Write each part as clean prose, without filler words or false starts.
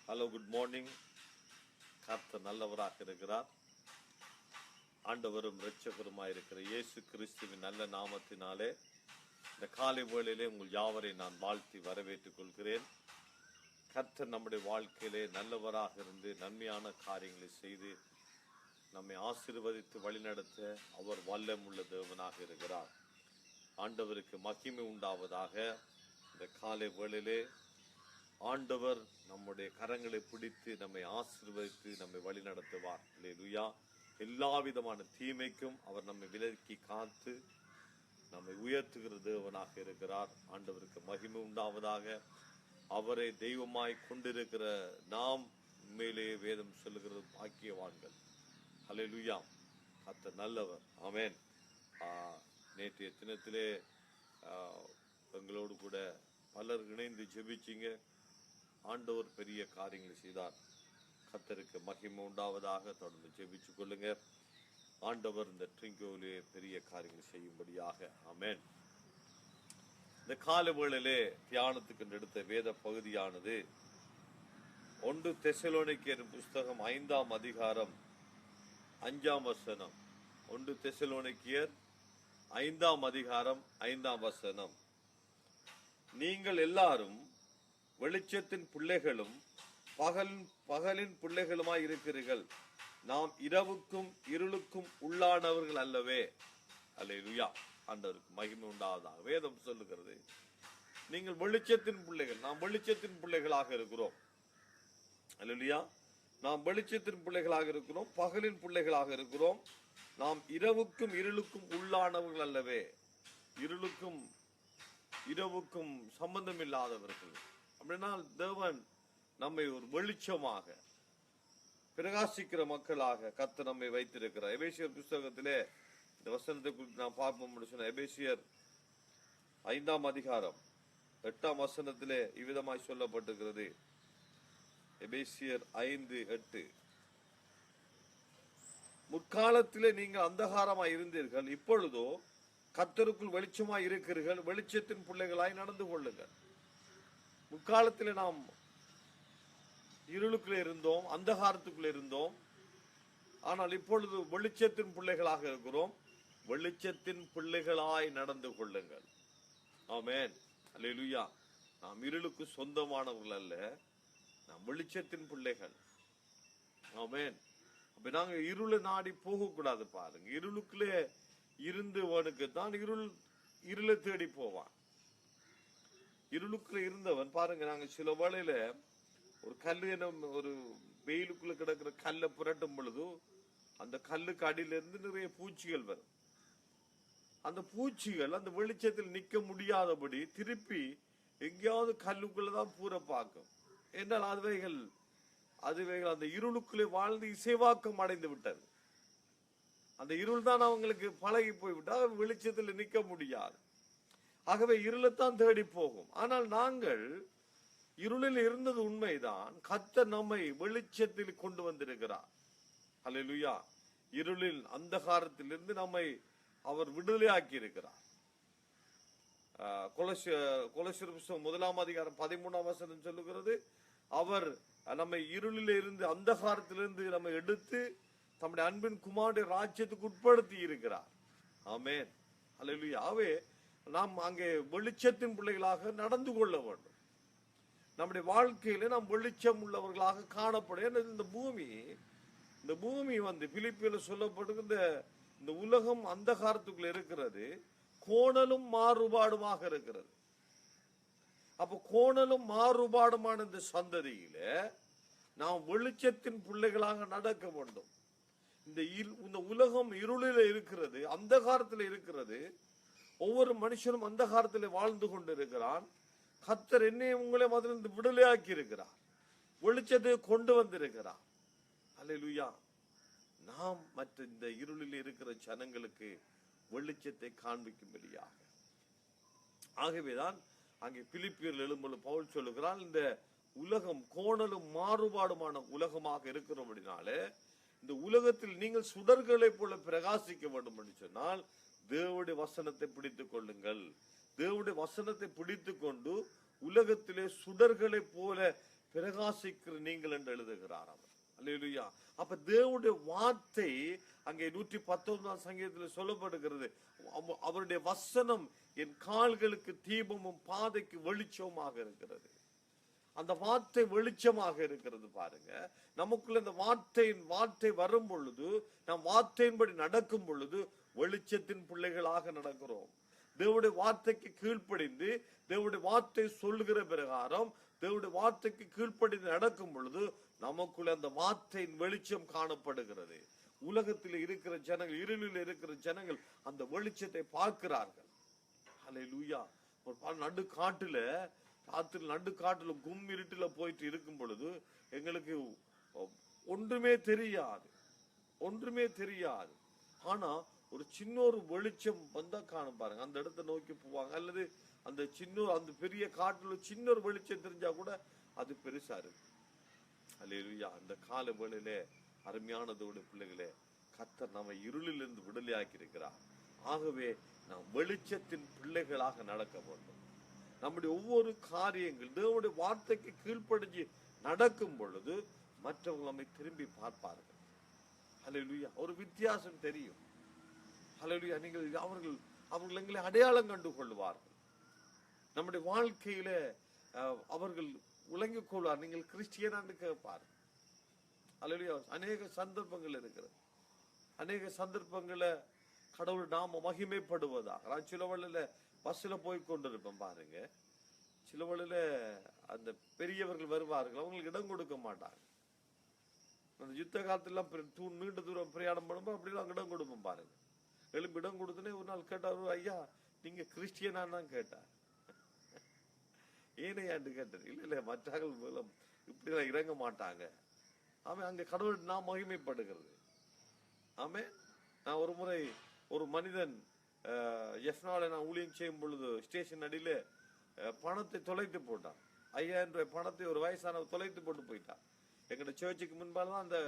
Hello, good morning. கர்த்தர் நல்லவராக இருக்கிறார். ஆண்டவரும் இரட்சகருமாயிருக்கிற இயேசு கிறிஸ்துவின் நல்ல நாமத்தினாலே இந்த காலை வேளையிலே உங்கள் யாவரை நான் வாழ்த்தி வரவேற்றுக் கொள்கிறேன். கர்த்தர் நம்முடைய வாழ்க்கையிலே நல்லவராக இருந்து நன்மையான காரியங்களை செய்து நம்மை ஆசீர்வதித்து வழிநடத்த அவர் வல்லமுள்ள தேவனாக இருக்கிறார். ஆண்டவருக்கு மகிமை உண்டாவதாக. இந்த காலை வேளையிலே ஆண்டவர் நம்முடைய கரங்களை பிடித்து நம்மை ஆசீர்வதித்து நம்மை வழி நடத்துவார். அல்லேலூயா. எல்லா விதமான தீமைக்கும் அவர் நம்மை விலக்கி காத்து நம்மை உயர்த்துகிற தேவனாக இருக்கிறார். ஆண்டவருக்கு மகிமை உண்டாவதாக. அவரை தெய்வமாய் கொண்டிருக்கிற நாம் உண்மையிலேயே வேதம் சொல்லுகிறது பாக்கியவான்கள். அல்லேலூயா. கர்த்தர் நல்லவர். ஆமென். நேற்றைய தினத்திலே எங்களோடு கூட பலர் இணைந்து ஜெபிச்சிங்க. ஆண்டவர் பெரிய காரியங்களை செய்தார். கர்த்தருக்கு மகிமை உண்டாவதாக. தொடர்ந்து ஜெபிச்சு கொள்ளுங்க. ஆண்டவர் இந்த ட்ரிங்கோவிலே பெரிய காரியங்களை செய்யும்படியாக. ஆமென். இந்த கால வேளையிலே தியானத்துக்கு எடுத்த வேத பகுதியானது 1 தெசலோனிக்கேயர் புஸ்தகம் 5ஆம் அதிகாரம் 5ஆம் வசனம். 1 தெசலோனிக்கேயர் 5ஆம் அதிகாரம் 5ஆம் வசனம். நீங்கள் எல்லாரும் வெளிச்சத்தின் பிள்ளைகளும் பகலின் பிள்ளைகளுமாய் இருக்கிறீர்கள். நாம் இரவுக்கும் இருளுக்கும் உள்ளானவர்கள் அல்லவே. அல்லேலூயா. ஆண்டவருக்கு மகிமை உண்டாவதாக. வேதம் சொல்லுகிறது, நீங்கள் வெளிச்சத்தின் பிள்ளைகள், நாம் வெளிச்சத்தின் பிள்ளைகளாக இருக்கிறோம். அல்லேலூயா. நாம் வெளிச்சத்தின் பிள்ளைகளாக இருக்கிறோம், பகலின் பிள்ளைகளாக இருக்கிறோம். நாம் இரவுக்கும் இருளுக்கும் உள்ளானவர்கள் அல்லவே. இருளுக்கும் இரவுக்கும் சம்பந்தம் இல்லாதவர்கள். அப்படின்னா தேவன் நம்மை ஒரு வெளிச்சமாக பிரகாசிக்கிற மக்களாக கர்த்தர் நம்மை வைத்திருக்கிறார். எபேசியர் புஸ்தகத்திலே இந்த வசனத்தை குறித்து நான் பார்ப்போம். சொன்ன எபேசியர் 5ஆம் அதிகாரம் 8ஆம் வசனத்திலே இவ்விதமாய் சொல்லப்பட்டிருக்கிறது. எபேசியர் 5:8. முற்காலத்திலே நீங்கள் அந்தகாரமாய் இருந்தீர்கள், இப்பொழுதோ கர்த்தருக்குள் வெளிச்சமாய் இருக்கிறீர்கள். வெளிச்சத்தின் பிள்ளைகளாய் நடந்து கொள்ளுங்கள். முற்காலத்தில் நாம் இருளுக்குள்ளே இருந்தோம், அந்தகாரத்துக்குள்ளே இருந்தோம். ஆனால் இப்பொழுது வெளிச்சத்தின் பிள்ளைகளாக இருக்கிறோம். வெளிச்சத்தின் பிள்ளைகளாய் நடந்து கொள்ளுங்கள். ஆமென். அல்லேலூயா. நாம் இருளுக்கு சொந்தமானவர்கள் அல்ல, நாம் வெளிச்சத்தின் பிள்ளைகள். ஆமென். அப்ப நாங்க இருளை நாடி போகக்கூடாது. பாருங்க, இருளுக்குள்ளே இருந்தவனுக்கு தான் இருளை தேடி போவான். இருளுக்குள்ள இருந்தவன் பாருங்க, நாங்க சில வேளையில ஒரு கல்லு ஒரு வெயிலுக்குள்ள கிடக்கிற கல்லை புரட்டும் பொழுது அந்த கல்லுக்கு அடியில இருந்து நிறைய பூச்சிகள் வரும். அந்த பூச்சிகள் அந்த வெளிச்சத்தில் நிக்க முடியாதபடி திருப்பி எங்கேயாவது கல்லுக்குள்ளதான் பூர பார்க்கும். என்றால் அதுவைகள் அந்த இருளுக்குள்ளே வாழ்ந்து இசைவாக்கம் அடைந்து விட்டது. அந்த இருள் தான் அவங்களுக்கு பழகி போய்விட்டால் வெளிச்சத்தில் நிக்க முடியாது. ஆகவே இருளைத்தான் தேடி போகும். ஆனால் நாங்கள் இருளில் இருந்தது உண்மைதான். கர்த்தர் நம்மை வெளிச்சத்தில் கொண்டு வந்திருக்கிறார். அல்லேலூயா. இருளில் அந்தகாரத்திலிருந்து நம்மை அவர் விடுதலையாக்கி இருக்கிறார். கொலோசியர் புஸ்தகம் 1ஆம் அதிகாரம் 13ஆம் வசனம் சொல்லுகிறது, அவர் நம்மை இருளில் இருந்து அந்தகாரத்திலிருந்து நம்மை எடுத்து தம்முடைய அன்பின் குமாரனுடைய ராஜ்யத்துக்கு உட்படுத்தி இருக்கிறார். ஆமென். அல்லேலூயா. ஆகவே நாம் அங்கே வெளிச்சத்தின் பிள்ளைகளாக நடந்து கொள்ள வேண்டும். நம்முடைய வாழ்க்கையில நாம் வெளிச்சம் உள்ளவர்களாக காணப்படும். இந்த பூமி பிலிப்பியில சொல்லப்படுகிற இந்த உலகம் அந்தகாரத்துக்குள்ள இருக்கிறது, கோணலும் மாறுபாடுமாக இருக்கிறது. அப்ப கோணலும் மாறுபாடுமான இந்த சந்ததியில நாம் வெளிச்சத்தின் பிள்ளைகளாக நடக்க வேண்டும். இந்த உலகம் இருளில இருக்கிறது, அந்தகாரத்தில் இருக்கிறது. ஒவ்வொரு மனுஷனும் அந்தகாரத்தில் வாழ்ந்து கொண்டு இருக்கிறான். கர்த்தர் என்னை உங்களை அதிலிருந்து விடுதலையாக்கி இருக்கிறார், வெளிச்சத்தை கொண்டு வந்திருக்கிறார். அல்லேலூயா. நாம் மற்ற இந்த இருளில் இருக்கிற ஜனங்களுக்கு வெளிச்சத்தை காண்பிக்கும்படியாக. ஆகவேதான் அங்கே பிலிப்பியர் எழும்பொழுது பவுல் சொல்லுகிறான், இந்த உலகம் கோணலும் மாறுபாடுமான உலகமாக இருக்கிறபடினாலே இந்த உலகத்தில் நீங்கள் சுடர்களை போல பிரகாசிக்க வேண்டும் என்று சொன்னால் தேவனுடைய வசனத்தை பிடித்துக் கொள்ளுங்கள். தேவனுடைய வசனத்தை பிடித்துக் கொண்டு உலகத்திலே சுடர்களை போல பிரகாசிக்கிற நீங்கள் என்று எழுதுகிறார் அவர். அல்லேலூயா. அப்ப தேவனுடைய வார்த்தை அங்கே 119 சங்கீதத்தில் சொல்லப்படுகிறது. அவருடைய வசனம் என் கால்களுக்கு தீபமும் பாதைக்கு வெளிச்சமாக இருக்கிறது. அந்த வார்த்தை வெளிச்சமாக இருக்கிறது. பாருங்க, நமக்குள்ள இந்த வார்த்தை வரும் பொழுது, நாம் வார்த்தையின்படி நடக்கும் பொழுது வெளிச்சத்தின் பிள்ளைகளாக நடக்கிறோம். தேவனுடைய வார்த்தைக்கு கீழ்ப்படிந்து, தேவனுடைய வார்த்தை சொல்லுகிற பிரகாரம் தேவனுடைய வார்த்தைக்கு கீழ்ப்படிந்து நடக்கும் பொழுது நமக்குள்ள அந்த வார்த்தையின் வெளிச்சம் காணப்படுகிறது. உலகத்தில் இருக்கிற ஜனங்கள், இருளில் இருக்கிற ஜனங்கள் அந்த வெளிச்சத்தை பார்க்கிறார்கள். அல்லேலூயா. ஒரு நடுக்காட்டுல, ராத்திரி நடுக்காட்டுல இருட்டுல போயிட்டு இருக்கும் பொழுது எங்களுக்கு ஒன்றுமே தெரியாது. ஆனா ஒரு சின்ன ஒரு வெளிச்சம் வந்தா காணும் பாருங்க, அந்த இடத்தை நோக்கி போவாங்க. அல்லது அந்த பெரிய காட்டுல சின்ன ஒரு வெளிச்சம் தெரிஞ்சா கூட அது பெருசா இருக்கு. அல்லேலூயா. அந்த கால வேளையிலே அருமையானதோட பிள்ளைகளே, கர்த்தர் நம்ம இருளில் இருந்து விடுதலையாக்கி இருக்கிறார். ஆகவே நாம் வெளிச்சத்தின் பிள்ளைகளாக நடக்க வேண்டும். நம்முடைய ஒவ்வொரு காரியங்கள் தேவனுடைய வார்த்தைக்கு கீழ்ப்படிஞ்சு நடக்கும் பொழுது மற்றவர்கள் நம்மை திரும்பி பார்ப்பார்கள். அல்லேலூயா. ஒரு வித்தியாசம் தெரியும். அல்லேலூயா. அவர்கள் எங்களை அடையாளம் கண்டு கொள்வார்கள். நம்முடைய வாழ்க்கையில அவர்கள் விளங்கிக் கொள்வார். நீங்கள் கிறிஸ்டியனான்னு கேட்பார். அல்லேலூயா. அநேக சந்தர்ப்பங்கள் இருக்கிறது. அநேக சந்தர்ப்பங்களை கடவுள் நாம மகிமைப்படுவதாக. நான் சில வழியில பஸ்ல போய் கொண்டிருப்பேன் பாருங்க, சில வழியில அந்த பெரியவர்கள் வருவார்கள், அவங்களுக்கு இடம் கொடுக்க மாட்டாங்க. அந்த யுத்த காலத்துல நீண்ட தூரம் பிரயாணம் பண்ணும்போது அப்படிலாம் இடம் கொடுப்போம் பாருங்க. எழுப்பி இடம் கொடுத்தனே ஒரு நாள் கேட்டார், ஐயா நீங்க கிறிஸ்டியனான்னு கேட்டார். ஏனையாண்டு கேட்டார். இல்ல மற்றவர்கள் மூலம் இப்படிலாம் இறங்க மாட்டாங்க. ஆமே, அங்க கடவுள் நாம் மகிமைப்படுகிறது. ஆமே. நான் ஒரு முறை ஒரு மனிதன் எஃப்னால நான் ஊழியம் செய்யும் பொழுது ஸ்டேஷன் அடியில பணத்தை தொலைத்து போட்டான். 5000 ரூபாய் பணத்தை ஒரு வயசானவர் தொலைத்து போட்டு போயிட்டான். எங்கட சர்ச்சுக்கு முன்பால் தான் அந்த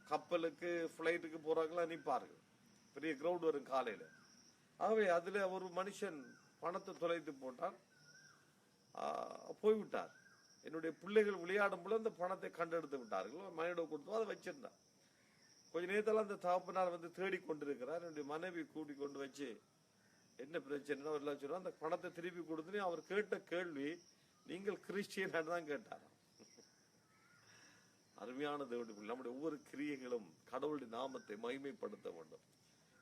கப்பலுக்கு பிளைட்டுக்கு போறாங்களா நிற்பார்கள். பெரிய கிரௌண்ட் வரும் காலையில. ஆகவே அதுல ஒரு மனுஷன் பணத்தை தொலைத்து போட்டான், போய்விட்டார். என்னுடைய பிள்ளைகள் விளையாடும் பொழுது அந்த பணத்தை கண்டெடுத்து விட்டார்கள். மனைவிட கொடுத்தோம், அதை வச்சிருந்தான். கொஞ்ச நேரத்தில் அந்த தகப்பனார் வந்து தேடி கொண்டிருக்கிறார். என்னுடைய மனைவி கூட்டி கொண்டு வச்சு என்ன பிரச்சனை ஒரு லட்சம் அந்த பணத்தை திருப்பி கொடுத்து அவர் கேட்ட கேள்வி, நீங்கள் கிறிஸ்டியன் தான் கேட்டாராம். அருமையான தேவனுடைய நம்முடைய ஒவ்வொரு கிரியைகளும் கடவுளுடைய நாமத்தை மகிமைப்படுத்த வேண்டும்.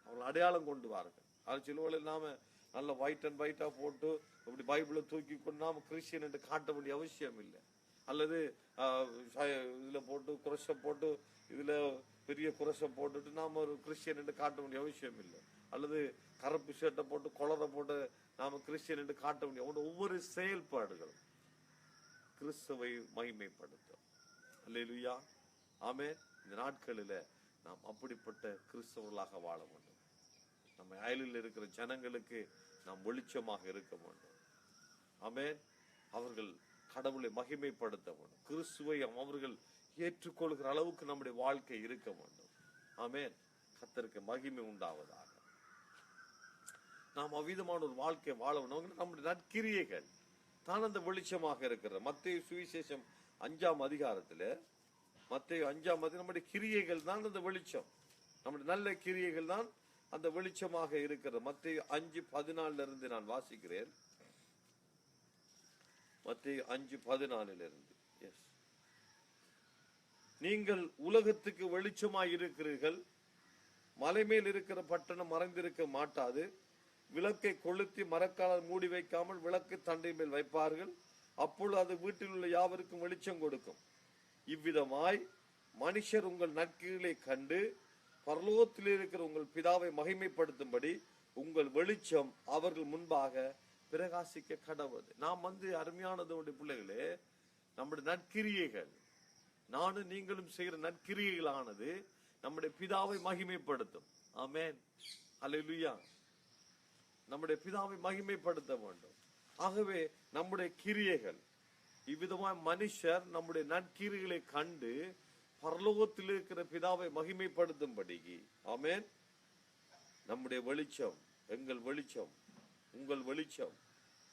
அவர்கள் அடையாளம் கொண்டு வார்கள். அது சிலுவையில் நாம நல்ல ஒயிட் அண்ட் ஒயிட்டா போட்டு இப்படி பைபிளை தூக்கி கொண்டு நாம கிறிஸ்டியன் என்று காட்ட வேண்டிய அவசியம் இல்லை. அல்லது இதுல போட்டு குரசை போட்டு இதுல பெரிய குரசை போட்டுட்டு நாம ஒரு கிறிஸ்டியன் என்று காட்ட வேண்டிய அவசியம் இல்லை. அல்லது கருப்பு ஷர்ட்டை போட்டு கொளரை போட்டு நாம கிறிஸ்டியன் என்று காட்ட வேண்டிய ஒவ்வொரு செயல்பாடுகளும் கிறிஸ்துவை மகிமைப்படுத்தும். அல்லேலூயா. ஆமென். இந்த நாட்களில நாம் அப்படிப்பட்ட கிறிஸ்தவர்களாக வாழ வேண்டும். நம்ம அயலில் இருக்கிற ஜனங்களுக்கு நாம் வெளிச்சமாக இருக்க வேண்டும். ஆமென். அவர்கள் கடவுளை மகிமைப்படுத்த வேண்டும். கிறிஸ்துவை அவர்கள் ஏற்றுக்கொள்கிற அளவுக்கு நம்முடைய வாழ்க்கை இருக்க வேண்டும். ஆமென். கர்த்தருக்கு மகிமை உண்டாவதாக. நாம் அவ்விதமான ஒரு வாழ்க்கை வாழ வேண்டும். நம்முடைய நற்கிரியைகள் தான் அந்த வெளிச்சமாக இருக்கிறது. மத்தேயு சுவிசேஷம் 5ஆம் அதிகாரத்துல, மத்தேயு 5ஆம் அதிகாரம், நம்முடைய கிரியைகள் தான் அந்த வெளிச்சம். நம்முடைய நல்ல கிரியைகள் தான் அந்த வெளிச்சமாக இருக்கிறது. மத்தேயு 5:14 இருந்து நான் வாசிக்கிறேன். மத்தேயு 5:14 நீங்கள் உலகத்துக்கு வெளிச்சமாய் இருக்கிறீர்கள். மலை மேல் இருக்கிற பட்டணம் மறைந்திருக்க மாட்டாது. விளக்கை கொளுத்தி மரக்காலால் மூடி வைக்காமல் விளக்கு தண்டை மேல் வைப்பார்கள். அப்பொழுது அது வீட்டில் உள்ள யாவருக்கும் வெளிச்சம் கொடுக்கும். இவ்விதமாய் மனுஷர் உங்கள் நற்கிரிகளை கண்டு பரலோகத்தில் இருக்கிற உங்கள் பிதாவை மகிமைப்படுத்தும்படி உங்கள் வெளிச்சம் அவர்கள் முன்பாக பிரகாசிக்க கடவுது. நாம் அருமையானதோடைய பிள்ளைகளே, நம்முடைய நற்கிரியைகள், நானும் நீங்களும் செய்கிற நற்கிரியைகளானது நம்முடைய பிதாவை மகிமைப்படுத்தும். ஆமென். அல்லேலூயா. நம்முடைய பிதாவை மகிமைப்படுத்த வேண்டும். ஆகவே நம்முடைய கிரியைகள் இவ்விதமாய் மனுஷர் நம்முடைய நற்கிரிகளை கண்டு பரலோகத்தில் இருக்கிற பிதாவை மகிமைப்படுத்தும்படி, ஆமென், நம்முடைய வெளிச்சம், எங்கள் வெளிச்சம், உங்கள் வெளிச்சம்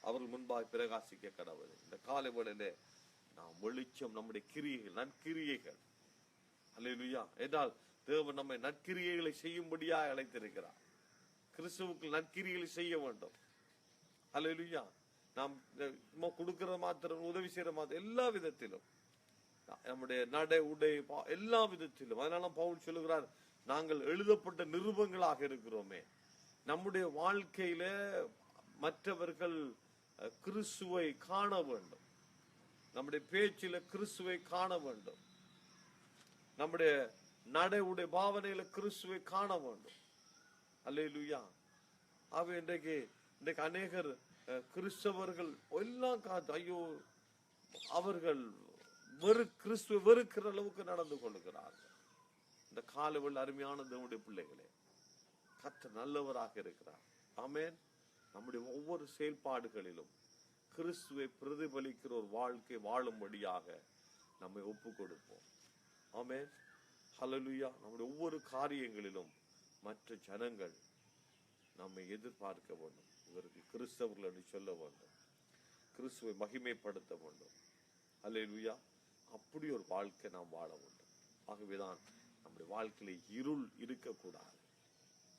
அவர்கள் முன்பாக பிரகாசிக்க கடவுள். இந்த காலை வேளையிலே நாம் வெளிச்சம், நம்முடைய கிரியைகள், நற்கிரியைகள். அல்லேலூயா. என்றால் தேவன் நம்மை நற்கிரியைகளை செய்யும்படியாக அழைத்திருக்கிறார். கிறிஸ்துவுக்கு நற்கிரியைகளை செய்ய வேண்டும். அல்லேலூயா. நாம் கொடுக்கிற மாத்திரம், உதவி செய்யற மாத்திரம், எல்லா விதத்திலும், நம்முடைய நடை உடை எல்லா விதத்திலும். அதனால பவுல் சொல்லுகிறார், நாங்கள் எழுதப்பட்ட நிருபங்களாக இருக்கிறோமே. நம்முடைய வாழ்க்கையில மற்றவர்கள் கிறிஸ்துவை காண வேண்டும். நம்முடைய பேச்சில கிறிஸ்துவை காண வேண்டும். நம்முடைய நடை உடை பாவனையில கிறிஸ்துவை காண வேண்டும். அல்லேலூயா. ஆகவே இன்றைக்கு அநேகர் கிறிஸ்தவர்கள் எல்லாம் காத்து, ஐயோ, அவர்கள் கிறிஸ்துவை வெறுக்கிற அளவுக்கு நடந்து கொள்கிறார்கள். இந்த காலவெளியில் அருமையான தேவனுடைய பிள்ளைகளே, கர்த்தர் நல்லவராக இருக்கிறார். ஆமென். நம்முடைய ஒவ்வொரு செயல்பாடுகளிலும் கிறிஸ்துவை பிரதிபலிக்கிற ஒரு வாழ்க்கை வாழும்படியாக நம்மை ஒப்பு கொடுப்போம். ஆமென். ஹல்லேலூயா. நம்முடைய ஒவ்வொரு காரியங்களிலும் மற்ற ஜனங்கள் நம்மை எதிர்பார்க்க வேண்டும். இவருக்கு கிறிஸ்தவர்கள் என்று சொல்ல வேண்டும். கிறிஸ்துவை மகிமைப்படுத்த வேண்டும். ஹல்லேலூயா. அப்படி ஒரு வாழ்க்கை நாம் வாழ வேண்டும். ஆகவேதான் நம்முடைய வாழ்க்கையில இருள் இருக்கக்கூடாது.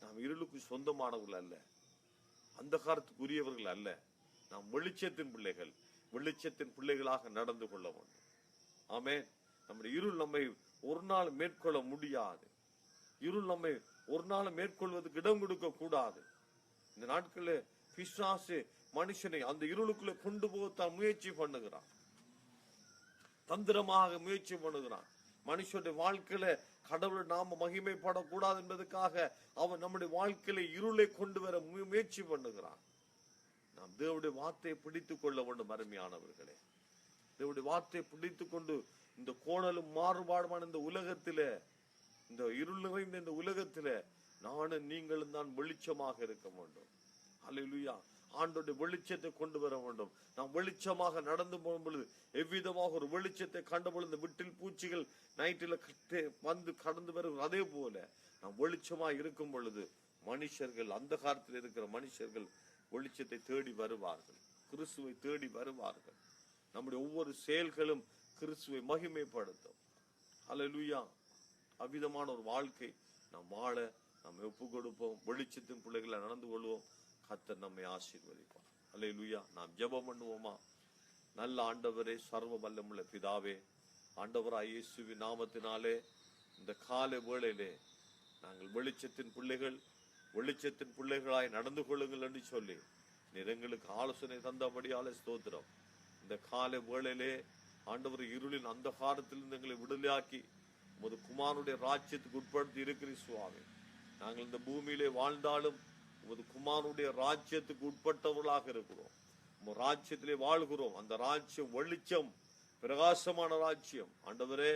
நாம் இருளுக்கு சொந்தமானவர்கள் அல்ல, அந்தகாரத்துக்குரியவர்கள் அல்ல. நாம் வெளிச்சத்தின் பிள்ளைகள், வெளிச்சத்தின் பிள்ளைகளாக நடந்து கொள்ள வேண்டும். ஆமென். நம்முடைய இருள் நம்மை ஒரு நாள் மேற்கொள்ள முடியாது. இருள் நம்மை ஒரு நாள் மேற்கொள்வதற்கு இடம் கொடுக்க கூடாது. இந்த நாட்களில் பிசாசு மனுஷனை அந்த இருளுக்குள்ள கொண்டு போகத்தான் முயற்சி பண்ணுகிறான். தந்திரமாக முயற்சி பண்ணுகிறான். மனுஷனுடைய வாழ்க்கையில கடவுளை நாம மகிமைப்படக்கூடாது என்பதற்காக அவன் நம்முடைய வாழ்க்கையில இருளை கொண்டு வர முயற்சி பண்ணுகிறான். நாம் தேவனுடைய வார்த்தையை பிடித்துக் கொள்ள வேண்டும். அருமையானவர்களே, தேவனுடைய வார்த்தையை பிடித்துக் கொண்டு இந்த கோணலும் மாறுபாடுமான இந்த உலகத்திலே, இந்த இருள் நிறைந்த இந்த உலகத்திலே நானும் நீங்களும் தான் வெளிச்சமாக இருக்க வேண்டும். அல்லேலூயா. ஆண்டோட வெளிச்சத்தை கொண்டு வர வேண்டும். நாம் வெளிச்சமாக நடந்து போகும் பொழுது எவ்விதமாக ஒரு வெளிச்சத்தை கண்ட பொழுது வீட்டில் பூச்சிகள் நைட்டில் வந்து கடந்து வரும். அதே போல நாம் வெளிச்சமாக இருக்கும் பொழுது மனுஷர்கள், அந்த காலத்தில் இருக்கிற மனுஷர்கள் வெளிச்சத்தை தேடி வருவார்கள், கிறிஸ்துவை தேடி வருவார்கள். நம்முடைய ஒவ்வொரு செயல்களும் கிறிஸ்துவை மகிமைப்படுத்தும். அல்லேலூயா. அவ்விதமான ஒரு வாழ்க்கை நாம் வாழ நாம் ஒப்பு கொடுப்போம். வெளிச்சத்தின் பிள்ளைகளை நடந்து கொள்வோம். கர்த்தர் நம்மை ஆசீர்வதிப்பார். அல்லேலூயா. நாம் ஜெபம் பண்ணுவோமா? நல்ல ஆண்டவரே, சர்வ வல்லமுள்ள பிதாவே, ஆண்டவராய் இயேசுவின் நாமத்தினாலே இந்த காலை வேளையிலே நாங்கள் வெளிச்சத்தின் பிள்ளைகள், வெளிச்சத்தின் பிள்ளைகளாய் நடந்து கொள்ளுங்கள் என்று சொல்லி நீர் எங்களுக்கு ஆலோசனை தந்தபடியாலே ஸ்தோத்திரம். இந்த காலை வேளையிலே ஆண்டவர் இருளின் அந்த காலத்திலிருந்து எங்களை விடுதலையாக்கி உமது குமாரனுடைய ராஜ்யத்துக்கு உட்படுத்தி இருக்கிற சுவாமி. நாங்கள் இந்த பூமியிலே வாழ்ந்தாலும் உமது குமாரனுடைய ராஜ்யத்துக்கு உட்பட்டவர்களாக இருக்கிறோம். உமது ராஜ்யத்திலே வாழ்கிறோம். அந்த ராஜ்யம் வெளிச்சம், பிரகாசமான ராஜ்யம். ஆண்டவரே,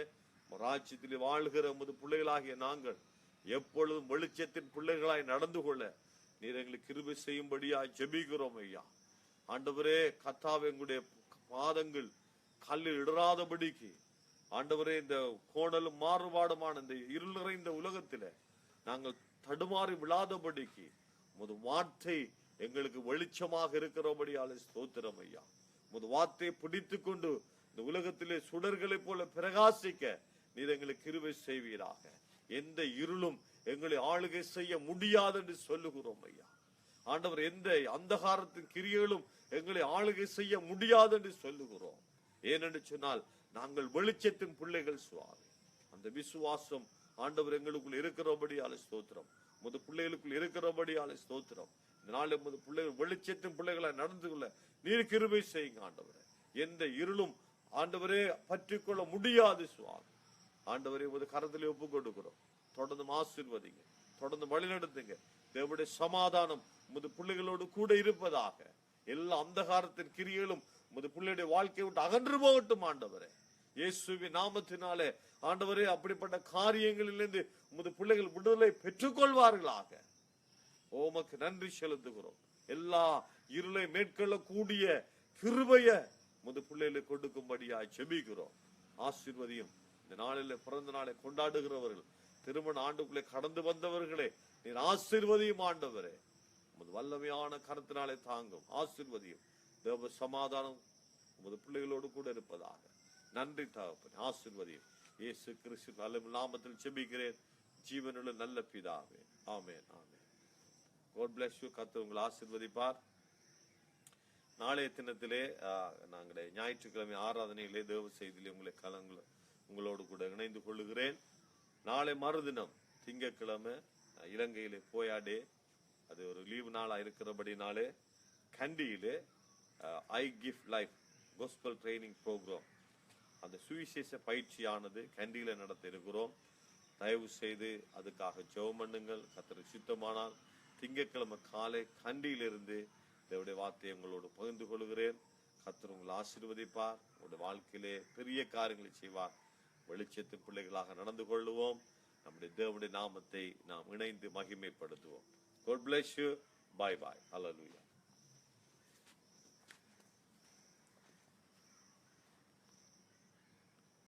ராஜ்யத்திலே வாழ்கிற உமது பிள்ளைகளாகிய நாங்கள் எப்பொழுதும் வெளிச்சத்தின் பிள்ளைகளாய் நடந்து கொள்ள நீர் எங்களுக்கு கிருபை செய்யும்படியாய் ஜெபிக்கிறோம் ஐயா. ஆண்டவரே, கர்த்தாவே, எங்களுடைய பாதங்கள் கல்லில் இடராதபடிக்கு ஆண்டவரே, இந்த கோணலும் மாறுபாடுமான இந்த இருள் நிறைந்த உலகத்தில நாங்கள் தடுமாறி விழாதபடிக்கு உமது வார்த்தை எங்களுக்கு வெளிச்சமாக இருக்கிறபடியாலே ஸ்தோத்திரம் ஐயா. உமது வார்த்தையை பிடித்து கொண்டு இந்த உலகத்திலே சுடர்களை போல பிரகாசிக்க நீர் எங்களுக்கு கிருபை செய்வீராக. எந்த இருளும் எங்களை ஆளுகை செய்ய முடியாது என்று சொல்லுகிறோம் ஐயா. ஆண்டவர், எந்த அந்தகாரத்தின் கிரியைகளும் எங்களை ஆளுகை செய்ய முடியாது என்று சொல்லுகிறோம். ஏனென்று சொன்னால் நாங்கள் வெளிச்சத்தின் பிள்ளைகள் சுவாமி. அந்த விசுவாசம் ஆண்டவர் எங்களுக்குள் இருக்கிறபடியாலே ஸ்தோத்திரம். உமது பிள்ளைகளுக்குள் இருக்கிறபடியாலே ஸ்தோத்திரம். இந்த நாள் உமது பிள்ளைகள் வெளிச்சத்தின் பிள்ளைகளை நடந்து கொள்ள நீர் கிருபை செய்யுங்க ஆண்டவரே. எந்த இருளும் ஆண்டவரே பற்றிக்கொள்ள முடியாது சுவாமி. ஆண்டவரே, உமது கரத்திலே ஒப்பு கொடுக்கிறோம். தொடர்ந்து ஆசீர்வதிங்க, தொடர்ந்து வழிநடத்துங்க. தேவனுடைய சமாதானம் உமது பிள்ளைகளோடு கூட இருப்பதாக. எல்லா அந்தகாரத்தின் கிரியைகளும் உமது பிள்ளையுடைய வாழ்க்கையை விட்டு அகன்று போகட்டும் ஆண்டவரே. இயேசுவின் நாமத்தினாலே ஆண்டவரே, அப்படிப்பட்ட காரியங்களிலிருந்து உமது பிள்ளைகள் விடுதலை பெற்றுக்கொள்வார்களாக. உமக்கு நன்றி செலுத்துகிறோம். எல்லா இருளை மேற்கொள்ளக்கூடிய கிருபைய உமது பிள்ளைகளை கொடுக்கும்படியா ஜெபிக்கிறோம். ஆசீர்வதியும். இந்த நாளில் பிறந்த நாளை கொண்டாடுகிறவர்கள், திருமண ஆண்டுக்குள்ளே கடந்து வந்தவர்களே, நீர் ஆசீர்வதியும் ஆண்டவரே. உமது வல்லமையான கருத்தினாலே தாங்கும். ஆசீர்வதியும். தேவ சமாதானம் உமது பிள்ளைகளோடு கூட இருப்பதாக. நன்றி தகப்பனே, ஆசீர்வதியும். இயேசு கிறிஸ்து நல்ல நாமத்தில் ஜெபிக்கிறேன் ஜீவனுள்ள நல்ல பிதாவே. ஆமென், ஆமென். God bless you. கர்த்தர் உங்களை ஆசீர்வதிப்பார். நாளைய தினத்திலே நாங்களே ஞாயிற்றுக்கிழமை ஆராதனையிலே தேவ செய்தியிலே உங்களோடு கூட இணைந்து கொள்ளுகிறேன். நாளை மறுதினம் திங்கட்கிழமை இலங்கையிலே போயாடே, அது ஒரு லீவு நாளா இருக்கிறபடினாலே கண்டியிலே I give life gospel training programme, அந்த சுவிசேஷ பயிற்சியானது கண்டியில நடத்த இருக்கிறோம். தயவு செய்து அதுக்காக ஜெபம் பண்ணுங்கள். கர்த்தருக்கு சித்தமானால் திங்கட்கிழமை காலை கண்டியிலிருந்து தேவனுடைய வார்த்தையை உங்களோடு பகிர்ந்து கொள்கிறேன். கர்த்தர் உங்களை ஆசீர்வதிப்பார். உங்களுடைய வாழ்க்கையிலே பெரிய காரியங்களை செய்வார். வெளிச்சத்து பிள்ளைகளாக நடந்து கொள்ளுவோம். நம்முடைய தேவனுடைய நாமத்தை நாம் இணைந்து மகிமைப்படுத்துவோம். God bless you. Bye bye. Hallelujah.